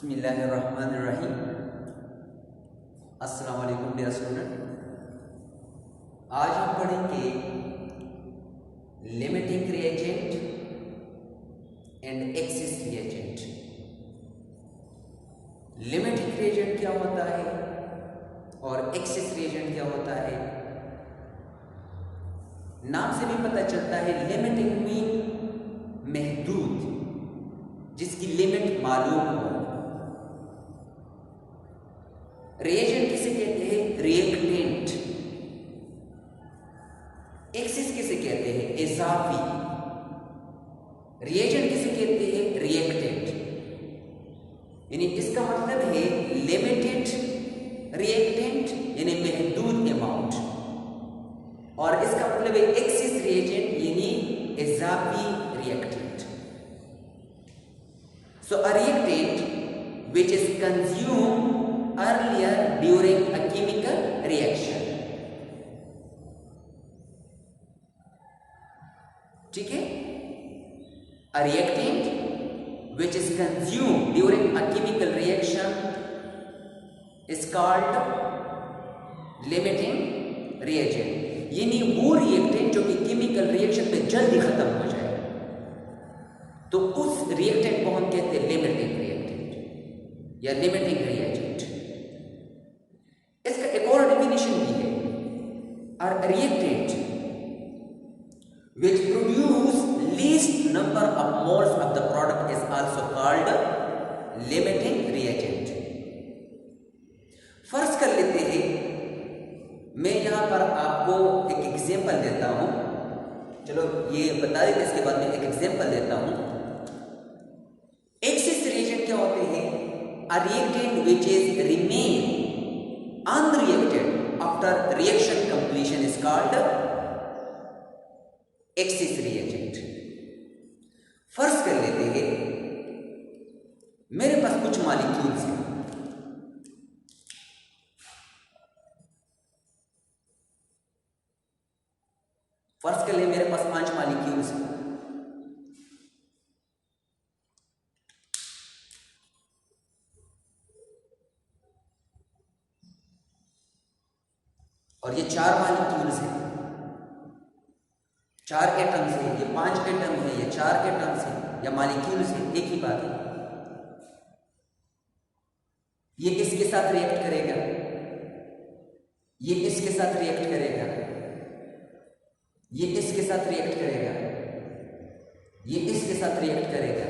बिस्मिल्लाहिर्रहमानिर्रहीम। अस्सलाम वालेकुम डियर स्टूडेंट। आज हम पढ़ेंगे limiting reagent and axis reagent. Limiting reagent क्या होता है और एक्सिस रिएजेंट क्या होता है? नाम से भी पता चलता है लिमिटिंग मीन महदूद, जिसकी लिमिट मालूम हो। रिएजेंट किसे कहते हैं? रिएक्टेंट। एक्सिस किसे कहते हैं? इजाफी। रिएजेंट किसे कहते हैं? रिएक्टेंट। यानी इसका मतलब है लिमिटेड रिएक्टेंट यानी महदूद अमाउंट, और इसका मतलब है एक्सिस रिएजेंट यानी इजाफी reactant. So a reactant which is consumed earlier during a chemical reaction। ठीक है? A reactant which is consumed during a chemical reaction is called limiting reagent। यानी वो रिएक्टेंट जो कि केमिकल रिएक्शन में जल्दी खत्म हो जाए, तो उस रिएक्टेंट को हम कहते हैं लिमिटिंग रिएक्टेंट या लिमिटिंग रिएजेंट। इसका एक और डेफिनेशन भी है, are reactant which produce least number of moles of the product is also called limiting reagent। फर्ज कर लेते हैं, मैं यहां पर आपको एक एग्जांपल देता हूं। चलो ये बता देते, इसके बाद में एक एग्जांपल देता हूं। एक्सिस रिएजेंट क्या होते हैं? A reactant which is remain unreacted after reaction completion is called axis reagent. फर्ज कर लेते हैं मेरे पास कुछ मॉलिक्यूल्स हैं। फर्ज कर ले मेरे पास 5 मॉलिक्यूल्स हैं। और ये 4 मॉलिक्यूल्स हैं, 4 एटम्स हैं, ये 5 एटम है, ये 4 एटम्स हैं या मॉलिक्यूल्स हैं, एक ही बात है। ये इसके साथ रिएक्ट करेगा, ये इसके साथ रिएक्ट करेगा, ये इसके साथ रिएक्ट करेगा, ये इसके साथ रिएक्ट करेगा।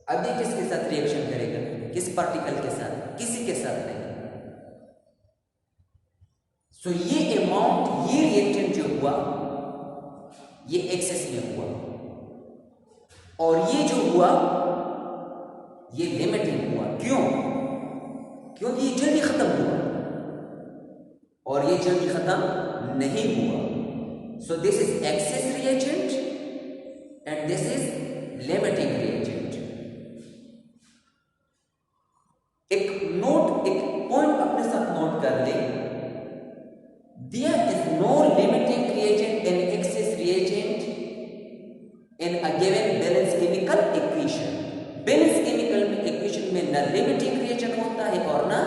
अब ये किसके साथ रिएक्शन करेगा? किस पार्टिकल के साथ? किसी के साथ नहीं। सो ये अमाउंट, ये रिएक्टेंट जो हुआ ये एक्सेस में हुआ, और ये जो हुआ ये लिमिटिंग हुआ। क्यों? क्योंकि ये जल्दी खत्म हुआ और ये जल्दी खत्म नहीं हुआ। So this is access reagent and this is limiting reagent. एक पॉइंट अपने साथ नोट कर ले, there is no limiting reagent and excess reagent in a given balanced chemical equation। Balance chemical equation में ना लिमिटिंग रिएजेंट होता है और ना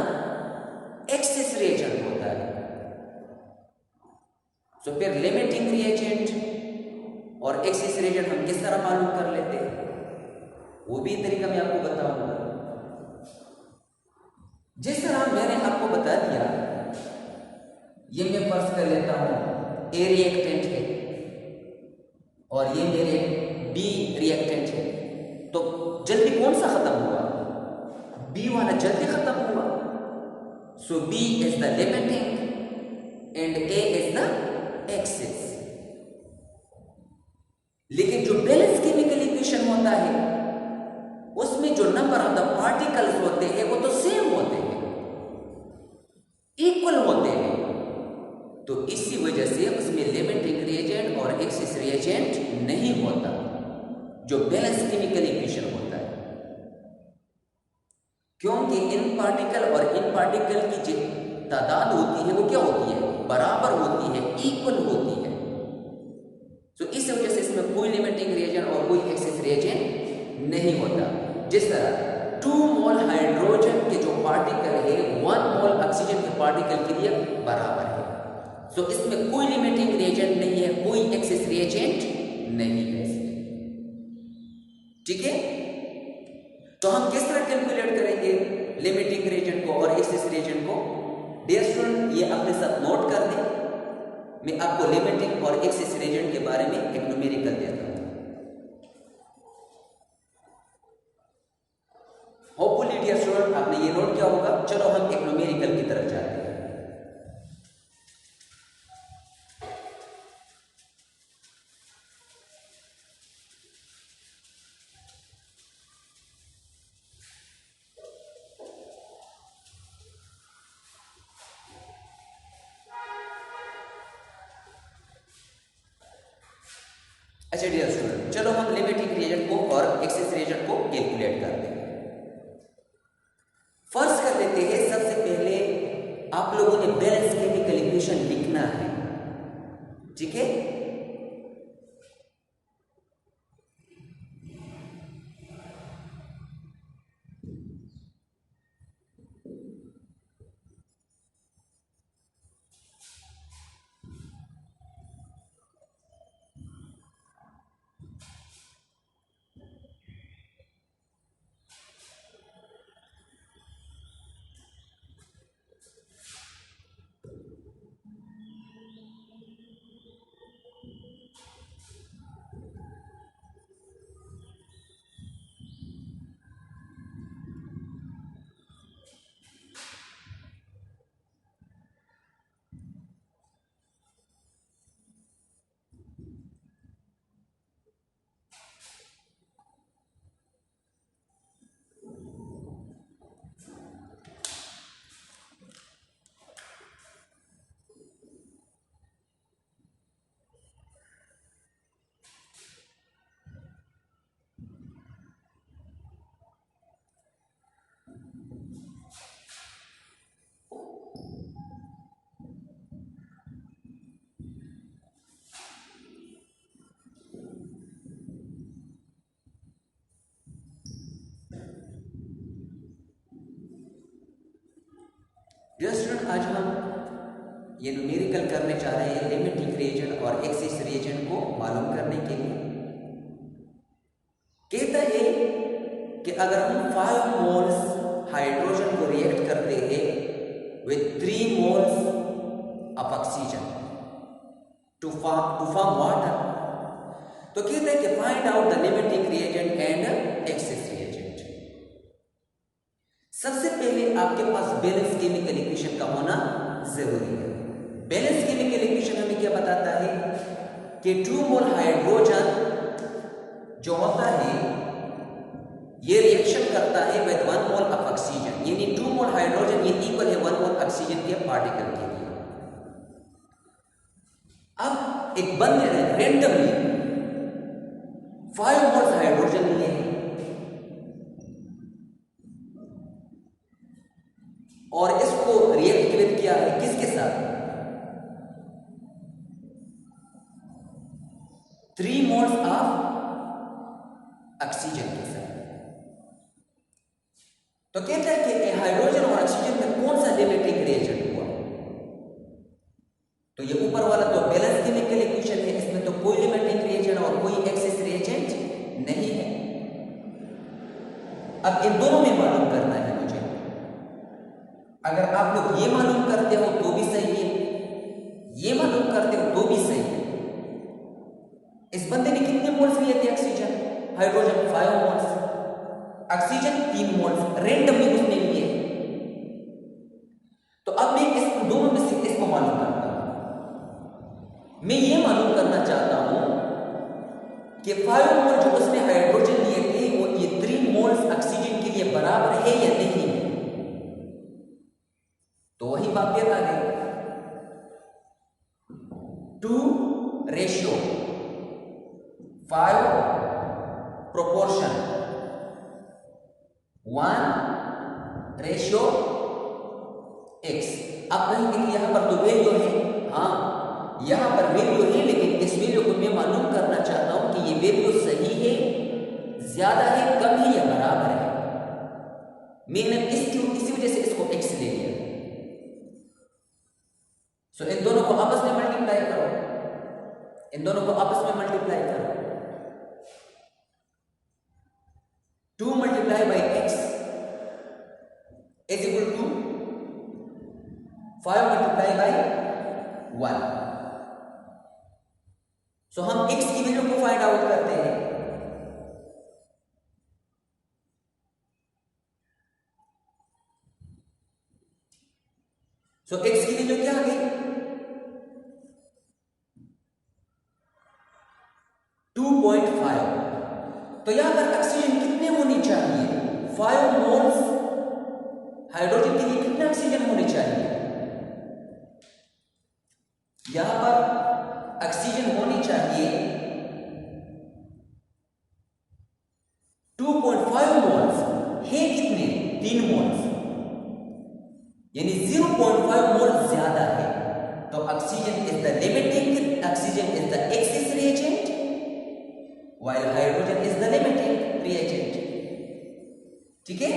एक्सेस रिएजेंट होता है। तो फिर लिमिटिंग रिएजेंट और एक्सेस रिएजेंट हम किस तरह मालूम कर लेते हैं, वो भी तरीका मैं आपको बताऊंगा। जिस तरह मैंने आपको बता दिया, ये मैं फर्ज कर लेता हूं ए रिएक्टेंट है और ये मेरे बी रिएक्टेंट है, तो जल्दी कौन सा खत्म हुआ? बी वाला जल्दी खत्म हुआ। So B is the limiting and A is the excess. लेकिन जो बैलेंस केमिकल इक्वेशन होता है उसमें जो नंबर ऑफ द पार्टिकल्स होते हैं वो तो सेम होते हैं, इक्वल होते हैं। तो इसी वजह से उसमें लिमिटिंग रिएजेंट और एक्सेस रिएजेंट नहीं होता, जो बैलेंस केमिकल इक्वेशन होता है। क्योंकि इन पार्टिकल और इन पार्टिकल की जो तादाद होती है वो क्या होती है? बराबर होती है, इक्वल होती है। तो इस वजह से इसमें कोई लिमिटिंग रिएजेंट और कोई एक्सेस रिएजेंट नहीं होता। जिस तरह 2 मोल हाइड्रोजन के जो पार्टिकल है 1 मोल ऑक्सीजन के पार्टिकल के लिए बराबर है। सो इसमें कोई लिमिटिंग रिएजेंट नहीं है, कोई एक्सेस रिएजेंट नहीं है इसमें। ठीक है, तो हम किस तरह कैलकुलेट करेंगे लिमिटिंग रिएजेंट को और एक्सेस रिएजेंट को? डियर स्टूडेंट, ये अपने साथ नोट कर दें। मैं आपको लिमिटिंग और एक्सेस रिएजेंट के बारे में एक न्यूमेरिकल देता हूं। होपफुली डियर स्टूडेंट आपने ये नोट किया होगा। चलो हम एक न्यूमेरिकल की तरफ जाते हैं। अच्छा डियर स्टूडेंट, चलो हम लिमिटिंग रिएजेंट को और एक्सेस रिएजेंट को कैलकुलेट करते हैं। फर्स्ट कर लेते हैं, सबसे पहले आप लोगों ने बैलेंस केमिकल इक्वेशन लिखना है। ठीक है, डियर स्टूडेंट आज हम ये न्यूमेरिकल करने जा रहे हैं लिमिटिंग रिएजेंट और एक्सेस रिएजेंट को मालूम करने के लिए। कहता है कि अगर हम 5 मोल्स हाइड्रोजन को रिएक्ट करते हैं with 3 moles of oxygen to form water, तो कहता है कि find out the limiting reagent and excess reagent. सबसे पहले आपके पास बैलेंस केमिकल इक्वेशन का होना जरूरी है। बैलेंस केमिकल इक्वेशन हमें क्या बताता है कि 2 मोल हाइड्रोजन जो होता है ये रिएक्शन करता है विद 1 मोल ऑफ ऑक्सीजन, यानी 2 मोल हाइड्रोजन ये इक्वल है 1 मोल ऑक्सीजन के पार्टिकल के लिए। अब एक बंदे ने रेंडमली 5 मोल्स हाइड्रोजन लिए हैं और इसको रिएक्ट किया है किसके साथ? 3 मोल्स ऑफ ऑक्सीजन के साथ। तो कहता है कि हाइड्रोजन और ऑक्सीजन में कौन सा लिमिटिंग रिएजेंट हुआ? तो ये ऊपर वाला तो बैलेंस केमिकल इक्वेशन है, इसमें तो कोई लिमिटिंग रिएजेंट और कोई एक्सेस रिएजेंट नहीं है। अब इन दोनों में मालूम करना है मुझे। अगर आप लोग ये मालूम करते हो तो भी सही है, ये मालूम करते हो तो भी सही है। इस बंदे ने कितने मोल्स लिए थे oxygen? Hydrogen 5 moles, oxygen 3 moles randomly उसने लिए। तो अब मैं इस दोनों में से इसको मालूम करता हूं। मैं ये मालूम करना चाहता हूं कि 5 मोल जो उसने हाइड्रोजन लिए थे वो ये 3 मोल्स ऑक्सीजन के लिए बराबर है या नहीं है? तो वही वाक्य आ गई 2 रेशियो 5 प्रोपोर्शन 1 रेशियो x। अब कहेंगे कि यहां पर तो वैल्यू है, हाँ यहां पर वैल्यू है, लेकिन इस वैल्यू को मैं मालूम करना चाहता हूं कि ये वैल्यू सही है, ज्यादा है, कम है या बराबर है। मैंने इसी वजह से इसको x ले लिया। सो इन दोनों को आपस में मल्टीप्लाई करो, इन दोनों को आपस में मल्टीप्लाई करो। 2 multiplied by x is equal to 5 multiplied by 1। सो हम x की वैल्यू को फाइंड आउट करते हैं। सो x की वैल्यू क्या आ गई? 2.5। तो यहां पर ऑक्सीजन कितने होनी चाहिए? 5 मोल्स। हाइड्रोजन के लिए कितने ऑक्सीजन होने चाहिए? यहां पर ऑक्सीजन होनी चाहिए 2.5 मोल्स। है कितने? 3 मोल्स, यानी 0.5 मोल ज्यादा है। तो oxygen is the limiting, oxygen is the axis reagent, while hydrogen is the limiting reagent। ठीक है?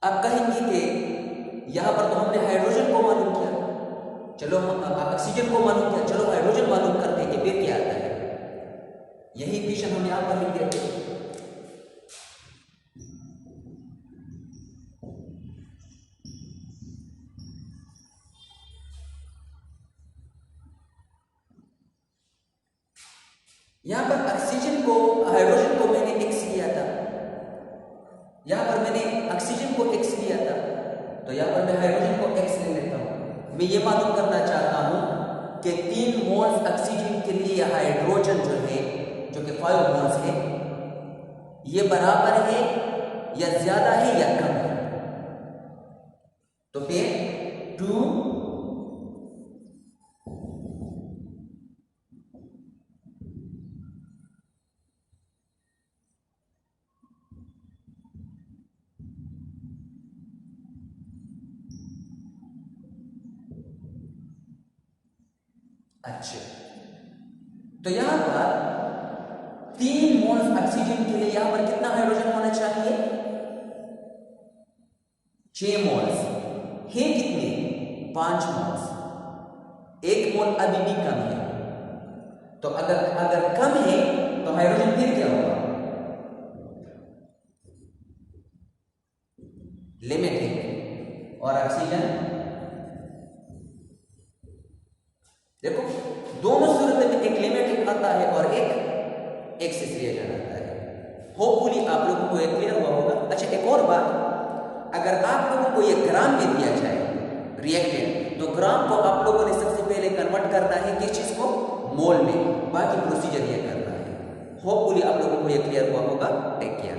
अब कहेंगे कि यहां पर तो हमने हाइड्रोजन को मालूम किया, चलो हम ऑक्सीजन को मालूम किया, चलो हाइड्रोजन मालूम करते हैं कि फिर क्या आता है। यही इक्वेशन हम यहां पर लिख देते हैं। यहां पर ऑक्सीजन को, हाइड्रोजन को मैंने x लिया था, यहां पर मैंने ऑक्सीजन को x लिया था, तो यहां पर मैं हाइड्रोजन को x ले लेता हूं। मैं ये मालूम करना चाहता हूं कि 3 मोल्स ऑक्सीजन के लिए हाइड्रोजन जो है, जो कि 5 मोल्स है, ये बराबर है या ज्यादा है या कम है। तो फिर 2 अच्छे। तो यहां पर 3 मोल्स ऑक्सीजन के लिए यहां पर कितना हाइड्रोजन होना चाहिए? 6 मोल्स। है कितने? 5 मोल्स। 1 मोल अभी भी कम है। तो अगर कम है तो हाइड्रोजन फिर क्या होगा? लिमिटिंग। और ऑक्सीजन, देखो दोनों सूरत में एक लिमिटिंग आता है और एक एक्सिस रिएक्शन आता है। होपफुली आप लोगों को ये क्लियर हुआ होगा। अच्छा, एक और बात, अगर आप लोगों को ये ग्राम में दिया जाए रिएक्टेंट, तो ग्राम को आप लोगों ने सबसे पहले कन्वर्ट करना है किस चीज को? मोल में। बाकी प्रोसीजर ये करना है। होपफुली आप लोगों को ये क्लियर हुआ होगा। Take care.